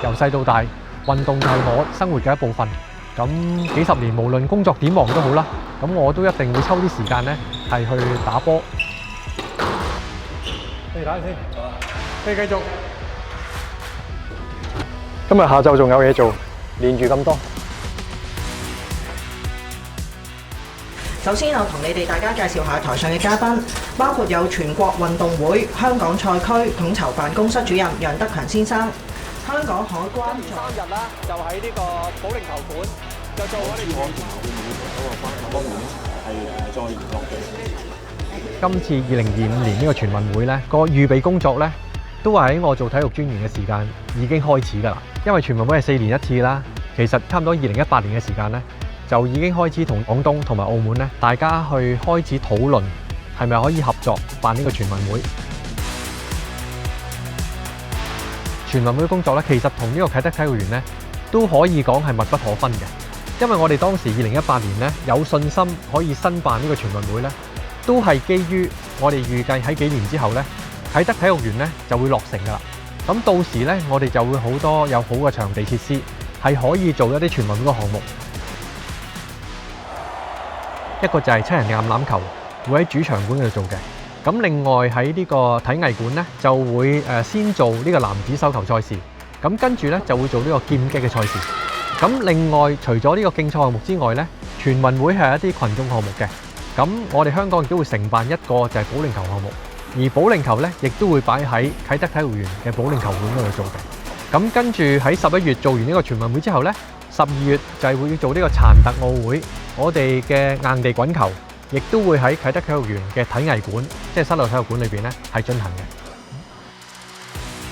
由細到大，運動就係我生活嘅一部分。咁幾十年，無論工作點忙都好啦，咁我都一定會抽啲時間咧，係去打波。你打先，你繼續。今日下晝仲有嘢做，練住咁多。首先，我同你哋大家介紹下台上嘅嘉賓，包括有全國運動會香港賽區統籌辦公室主任楊德強先生，香港海關3日啦，就喺呢個保齡球館就做我哋港團嗰個關口方面係再聯絡嘅。今次2025年呢個全運會咧，個預備工作咧，都係喺我做體育專員嘅時間已經開始㗎啦。因為全運會係4年一次啦，其實差唔多2018年嘅時間咧，就已經開始同廣東同埋澳門咧，大家去開始討論係咪可以合作辦呢個全運會。全運會工作咧，其實同呢個啟德體育園咧都可以講係密不可分嘅，因為我哋當時2018年咧有信心可以申辦呢個全運會咧，都係基於我哋預計喺幾年之後咧，啟德體育園咧就會落成㗎啦。咁到時咧，我哋就會好多有好嘅場地設施，係可以做一啲全運會嘅項目。一個就係7人橄欖球，會喺主場館嗰度做嘅。咁另外喺呢個體藝館咧，就會先做呢個男子手球賽事，咁跟住咧就會做呢個劍擊嘅賽事。咁另外除咗呢個競賽項目之外咧，全運會係一啲群眾項目嘅。咁我哋香港亦都會承辦一個就係保齡球項目，而保齡球咧亦都會擺喺啟德體育園嘅保齡球館嗰度做嘅。咁跟住喺11月做完呢個全運會之後咧，12月就係會做呢個殘特奧會，我哋嘅硬地滾球亦都會喺啟德體育園嘅體藝館，即係室內體育館裏邊咧係進行嘅。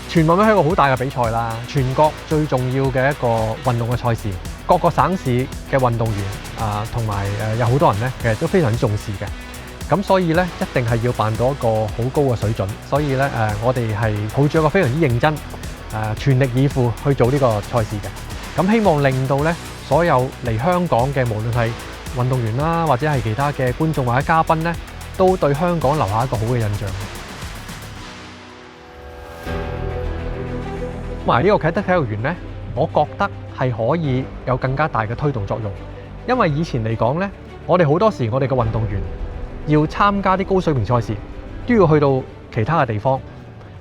全運會係一個好大嘅比賽啦，全國最重要嘅一個運動嘅賽事，各個省市嘅運動員同埋有好多人咧，其實都非常之重視嘅。咁所以咧，一定係要辦到一個好高嘅水準。所以咧我哋係抱住一個非常之認真全力以赴去做呢個賽事嘅。咁希望令到咧所有嚟香港嘅無論係運動員啦，或者係其他嘅觀眾或者嘉賓咧，都對香港留下一個好嘅印象。埋呢個啟德體育園咧，我覺得係可以有更加大嘅推動作用。因為以前嚟講咧，我哋好多時我哋嘅運動員要參加啲高水平賽事，都要去到其他嘅地方。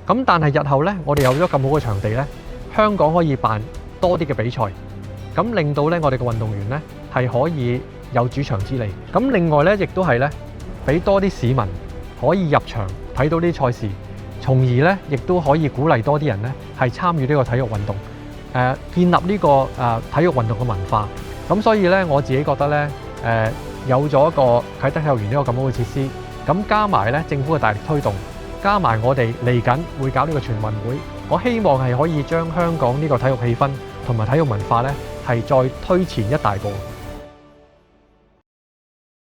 咁但係日後咧，我哋有咗咁好嘅場地咧，香港可以辦多啲嘅比賽，咁令到咧我哋嘅運動員咧係可以有主場之利。咁另外咧，亦都係咧俾多啲市民可以入場睇到啲賽事，從而咧亦都可以鼓勵多啲人咧係參與呢個體育運動，建立呢個體育運動嘅文化。咁所以咧，我自己覺得咧，有咗一個啟德體育園呢個咁好嘅設施，咁加埋咧政府嘅大力推動，加埋我哋嚟緊會搞呢個全運會，我希望係可以將香港呢個體育氣氛同埋體育文化咧係再推前一大步。